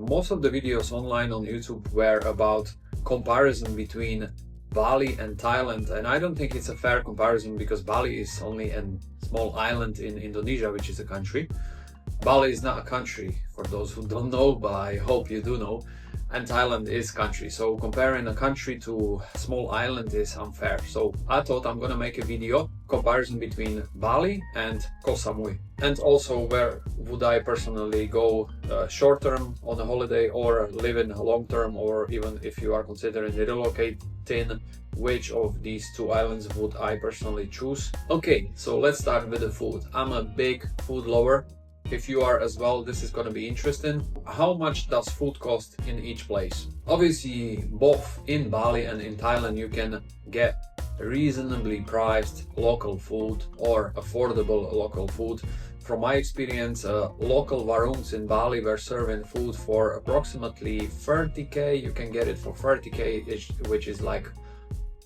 Most of the videos online on YouTube were about comparison between Bali and Thailand, and I don't think it's a fair comparison because Bali is only a small island in Indonesia, which is a country. Bali is not a country, for those who don't know, but I hope you do know, and Thailand is country, so comparing a country to a small island is unfair. So I thought I'm gonna make a video comparison between Bali and Koh Samui, and also where would I personally go short term on a holiday or live in long term, or even if you are considering relocating, which of these two islands would I personally choose. Okay, so let's start with the food. I'm a big food lover. If you are as well, this is going to be interesting. How much does food cost in each place? Obviously, both in Bali and in Thailand, you can get reasonably priced local food or affordable local food. From my experience, local warungs in Bali were serving food for approximately 30k. You can get it for 30k, which is like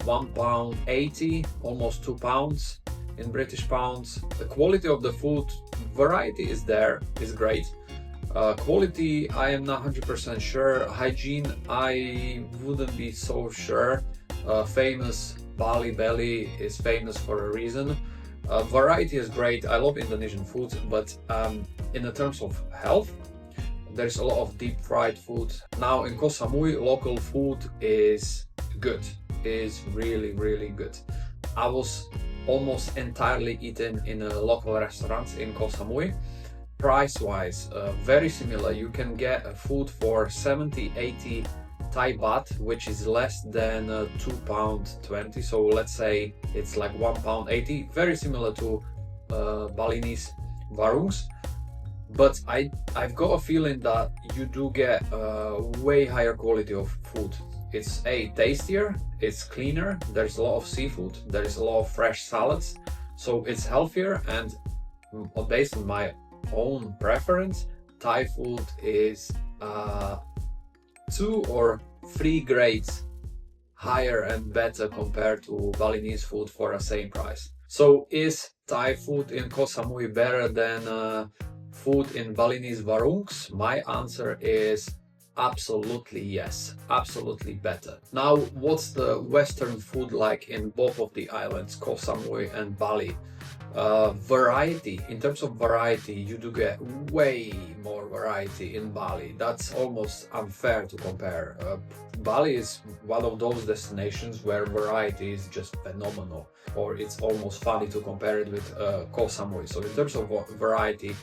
£1.80, almost £2 in British pounds. The quality of the food, variety is there, is great. Quality, I am not 100% sure. Hygiene, I wouldn't be so sure. Famous Bali belly is famous for a reason. Variety is great. I love Indonesian food, but in the terms of health, there's a lot of deep fried food. Now in Koh Samui, local food is good, is really good. I was almost entirely eaten in a local restaurants in Koh Samui. Price wise, very similar. You can get food for 70-80 Thai baht, which is less than £2.20. So let's say it's like £1.80, very similar to Balinese warungs. But I've got a feeling that you do get way higher quality of food. It's tastier, it's cleaner, there's a lot of seafood, there's a lot of fresh salads, so it's healthier, and based on my own preference, Thai food is 2 or 3 grades higher and better compared to Balinese food for the same price. So is Thai food in Koh Samui better than food in Balinese warungs? My answer is absolutely yes, absolutely better. Now, what's the Western food like in both of the islands, Koh Samui and Bali? Variety, in terms of variety, you do get way more variety in Bali. That's almost unfair to compare. Bali is one of those destinations where variety is just phenomenal, or it's almost funny to compare it with Koh Samui. So in terms of variety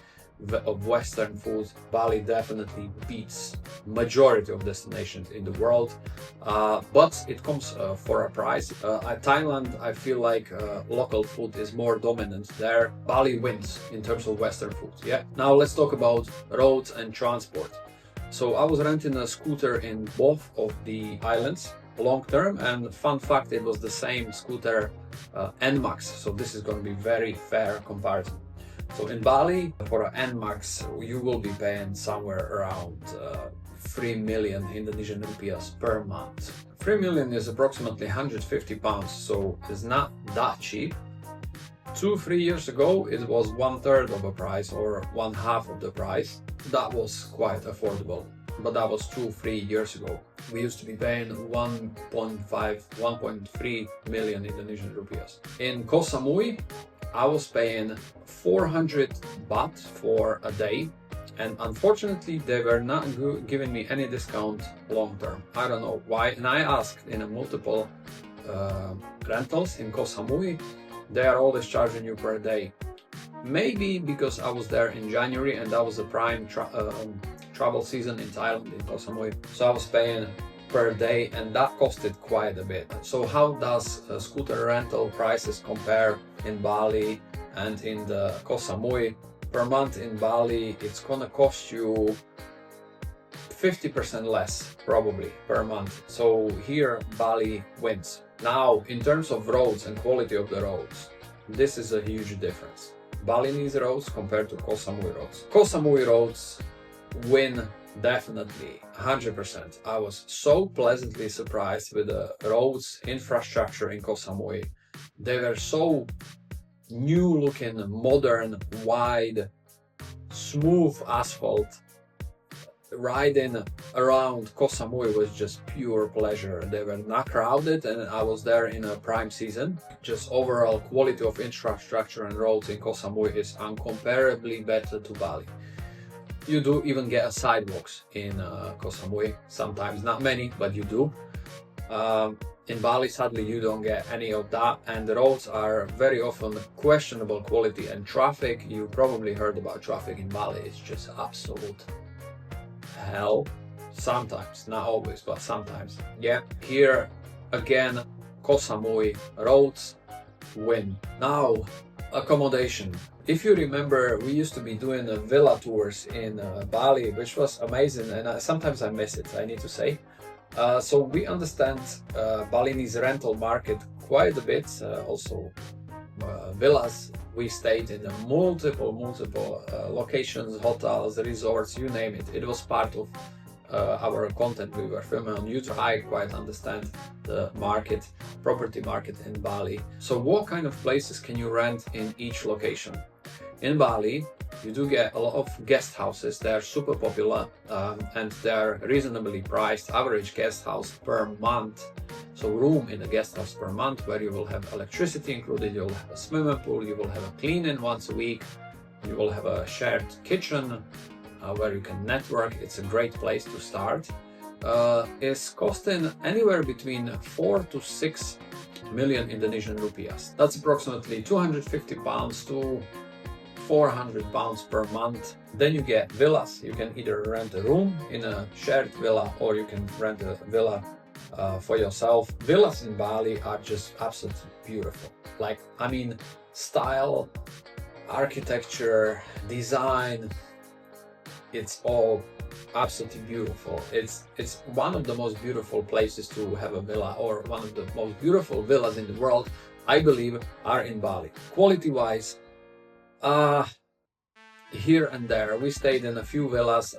of Western food, Bali definitely beats majority of destinations in the world, but it comes for a price. At Thailand, I feel like local food is more dominant there. Bali wins in terms of Western food. Yeah. Now let's talk about roads and transport. So I was renting a scooter in both of the islands long term, and fun fact, it was the same scooter NMAX, so this is going to be very fair comparison. So in Bali, for an NMAX, you will be paying somewhere around 3 million Indonesian rupiahs per month. 3 million is approximately 150 pounds, so it's not that cheap. 2-3 years ago, it was 1/3 of the price or 1/2 of the price. That was quite affordable, but that was 2-3 years ago. We used to be paying 1.3 million Indonesian rupiahs. In Koh Samui, I was paying 400 baht for a day, and unfortunately they were not giving me any discount long term. I don't know why, and I asked in a multiple rentals in Koh Samui, they are always charging you per day. Maybe because I was there in January and that was the prime travel season in Thailand, in Koh Samui, so I was paying per day, and that costed quite a bit. So how does scooter rental prices compare in Bali and in the Koh Samui? Per month in Bali, it's gonna cost you 50% less probably per month. So here Bali wins. Now, in terms of roads and quality of the roads, this is a huge difference. Balinese roads compared to Koh Samui roads. Koh Samui roads win definitely 100%. I was so pleasantly surprised with the roads infrastructure in Koh Samui. They were so new looking, modern, wide, smooth asphalt, riding around Koh Samui was just pure pleasure. They were not crowded and I was there in a prime season. Just overall quality of infrastructure and roads in Koh Samui is incomparably better to Bali. You do even get sidewalks in Koh Samui, sometimes not many, but you do. In Bali, sadly, you don't get any of that, and the roads are very often questionable quality, and traffic, you probably heard about traffic in Bali, it's just absolute hell. Sometimes, not always, but sometimes. Yeah, here again, Koh Samui roads win. Now, accommodation. If you remember, we used to be doing villa tours in Bali, which was amazing, and sometimes I miss it, I need to say. So we understand Balinese rental market quite a bit, also villas. We stayed in multiple locations, hotels, resorts, you name it. It was part of our content we were filming on YouTube. I quite understand the market, property market in Bali. So what kind of places can you rent in each location? In Bali, you do get a lot of guest houses. They're super popular and they're reasonably priced. Average guest house per month, so room in a guest house per month, where you will have electricity included, you will have a swimming pool, you will have a cleaning once a week, you will have a shared kitchen where you can network. It's a great place to start. Is costing anywhere between 4 to 6 million Indonesian rupiahs. That's approximately 250 pounds to 400 pounds per month. Then you get villas. You can either rent a room in a shared villa or you can rent a villa for yourself. Villas in Bali are just absolutely beautiful. Like, I mean, style, architecture, design, it's all absolutely beautiful. It's one of the most beautiful places to have a villa, or one of the most beautiful villas in the world, I believe, are in Bali. Quality-wise, here and there, we stayed in a few villas.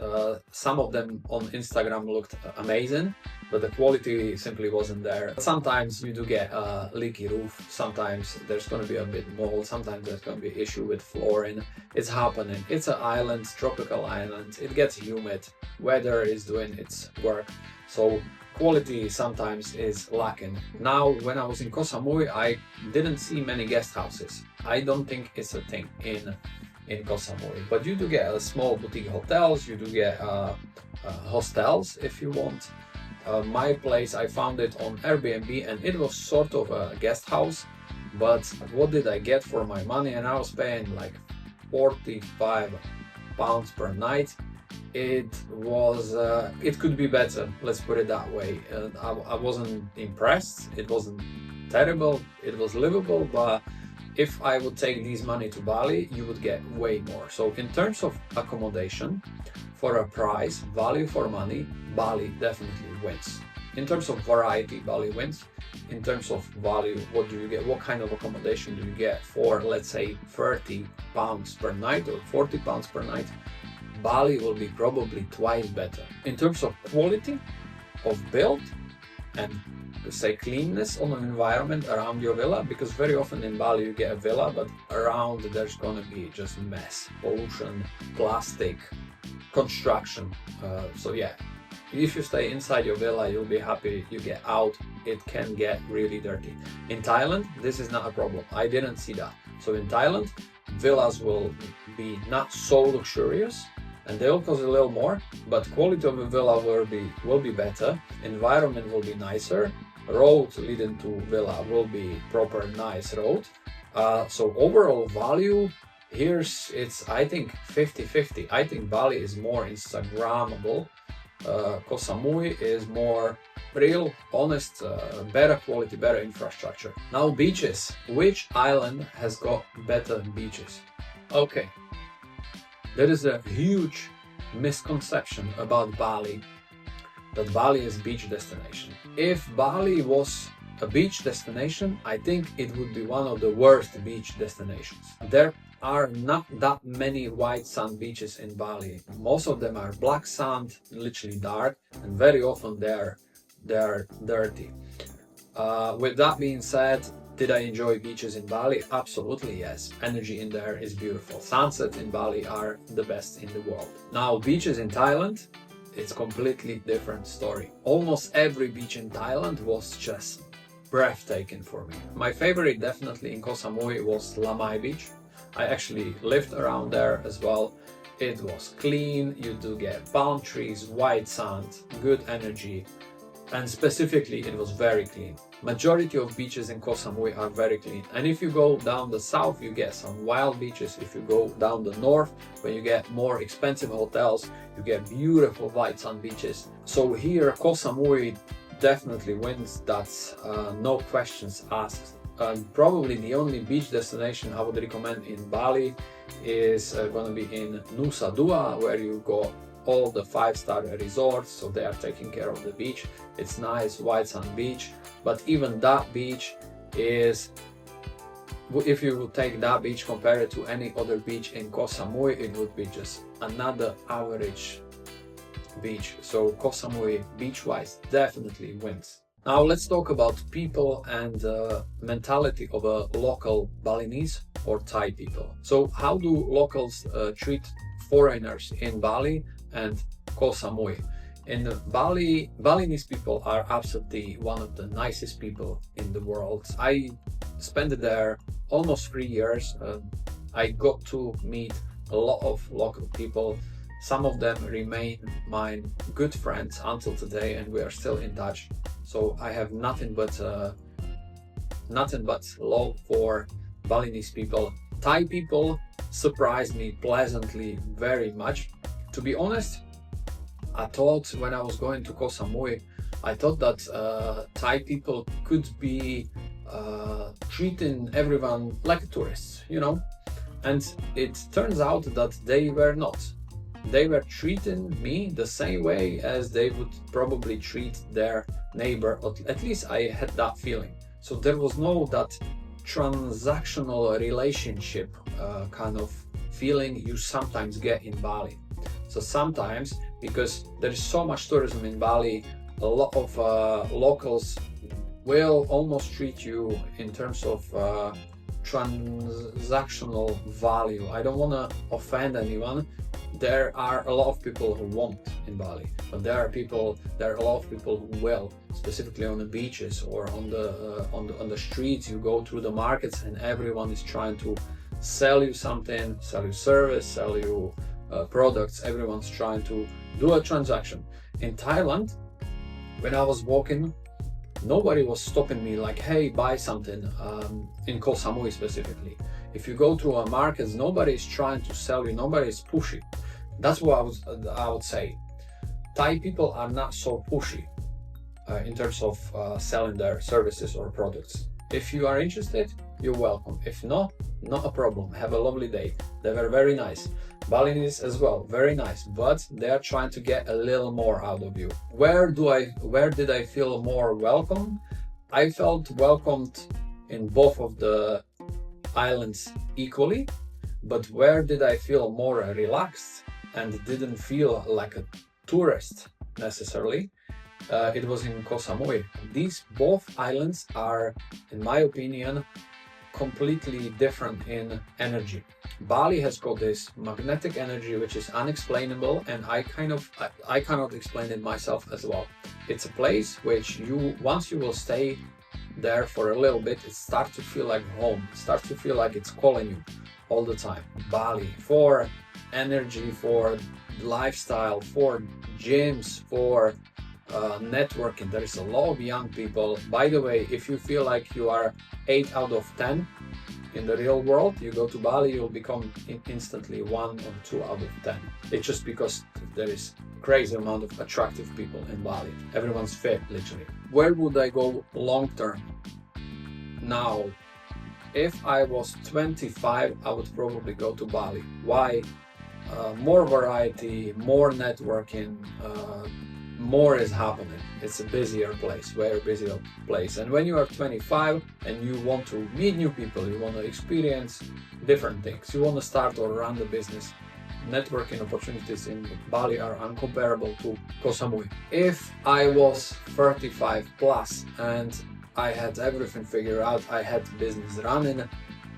Some of them on Instagram looked amazing, but the quality simply wasn't there. Sometimes you do get a leaky roof, sometimes there's going to be a bit mold, sometimes there's going to be issue with flooring. It's happening. It's an island, tropical island. It gets humid. Weather is doing its work. So quality sometimes is lacking. Now, when I was in Koh Samui, I didn't see many guest houses. I don't think it's a thing in Koh Samui, but you do get small boutique hotels, you do get hostels if you want. My place, I found it on Airbnb and it was sort of a guest house, but what did I get for my money? And I was paying like 45 pounds per night. It was, it could be better, let's put it that way. I wasn't impressed, it wasn't terrible, it was livable, but if I would take these money to Bali, you would get way more. So in terms of accommodation, for a price, value for money, Bali definitely wins. In terms of variety, Bali wins. In terms of value, what do you get? What kind of accommodation do you get for, let's say, 30 pounds per night or 40 pounds per night? Bali will be probably twice better. In terms of quality of build and say cleanness on an environment around your villa, because very often in Bali you get a villa, but around there's gonna be just mess, pollution, plastic, construction. So yeah, if you stay inside your villa, you'll be happy. You get out, it can get really dirty. In Thailand, this is not a problem. I didn't see that. So in Thailand, villas will be not so luxurious, and they'll cost a little more, but quality of the villa will be better, environment will be nicer, road leading to villa will be proper nice road. So overall value, it's I think 50-50. I think Bali is more Instagrammable. Koh Samui is more real, honest, better quality, better infrastructure. Now beaches. Which island has got better beaches? Okay. There is a huge misconception about Bali, that Bali is a beach destination. If Bali was a beach destination, I think it would be one of the worst beach destinations. There are not that many white sand beaches in Bali. Most of them are black sand, literally dark, and very often they're dirty. With that being said, did I enjoy beaches in Bali? Absolutely yes. Energy in there is beautiful. Sunsets in Bali are the best in the world. Now, beaches in Thailand, it's completely different story. Almost every beach in Thailand was just breathtaking for me. My favorite definitely in Koh Samui was Lamai Beach. I actually lived around there as well. It was clean, you do get palm trees, white sand, good energy, and specifically it was very clean. Majority of beaches in Koh Samui are very clean, and if you go down the south you get some wild beaches. If you go down the north, when you get more expensive hotels, you get beautiful white sand beaches. So here Koh Samui definitely wins. That's no questions asked. Probably the only beach destination I would recommend in Bali is going to be in Nusa Dua, where you go all the 5-star resorts, so they are taking care of the beach. It's nice white sand beach, but even that beach is, if you would take that beach compare it to any other beach in Koh Samui, it would be just another average beach. So Koh Samui beach wise definitely wins. Now let's talk about people and mentality of a local Balinese or Thai people. So how do locals treat foreigners in Bali and Koh Samui? In Bali, Balinese people are absolutely one of the nicest people in the world. I spent there almost 3 years. I got to meet a lot of local people. Some of them remain my good friends until today, and we are still in touch. So I have nothing but love for Balinese people. Thai people surprised me pleasantly very much. To be honest, I thought when I was going to Koh Samui, I thought that Thai people could be treating everyone like tourists, you know? And it turns out that they were not. They were treating me the same way as they would probably treat their neighbor. At least I had that feeling. So there was no that transactional relationship kind of feeling you sometimes get in Bali. So sometimes, because there is so much tourism in Bali, a lot of locals will almost treat you in terms of transactional value. I don't want to offend anyone. There are a lot of people who won't in Bali, but there are a lot of people who will, specifically on the beaches or on the streets. You go through the markets and everyone is trying to sell you something, sell you service, sell you products. Everyone's trying to do a transaction. In Thailand, when I was walking, nobody was stopping me like, hey, buy something. In Koh Samui specifically, if you go through a market, nobody is trying to sell you, nobody is pushy. That's what I would say. Thai people are not so pushy in terms of selling their services or products. If you are interested, you're welcome. If not, not a problem. Have a lovely day. They were very nice. Balinese as well, very nice, but they are trying to get a little more out of you. Where did I feel more welcome? I felt welcomed in both of the islands equally, but where did I feel more relaxed and didn't feel like a tourist necessarily? It was in Koh Samui. These both islands are, in my opinion, completely different in energy. Bali has got this magnetic energy which is unexplainable, and I cannot explain it myself as well. It's a place which once you will stay there for a little bit, it starts to feel like home. It starts to feel like it's calling you all the time. Bali, for energy, for lifestyle, for gyms, for networking. There is a lot of young people. By the way, if you feel like you are 8 out of 10 in the real world, you go to Bali, you'll become instantly 1 or 2 out of 10. It's just because there is crazy amount of attractive people in Bali. Everyone's fit, literally. Where would I go long term? Now, if I was 25, I would probably go to Bali. Why? More variety, more networking, more is happening. It's a busier place, very busier place. And when you are 25 and you want to meet new people, you want to experience different things, you want to start or run the business, networking opportunities in Bali are incomparable to Koh Samui. If I was 35 plus and I had everything figured out, I had business running,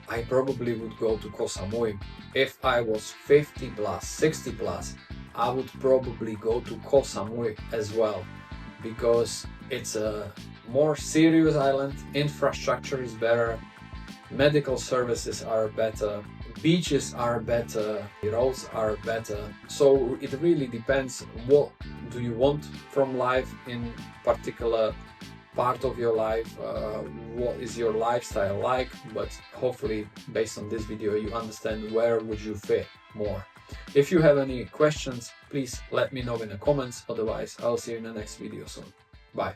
I probably would go to Koh Samui. If I was 50 plus, 60 plus, I would probably go to Koh Samui as well, because it's a more serious island, infrastructure is better, medical services are better, beaches are better, roads are better. So it really depends what do you want from life in particular part of your life, what is your lifestyle like. But hopefully based on this video you understand where would you fit more. If you have any questions, please let me know in the comments. Otherwise, I'll see you in the next video soon. Bye.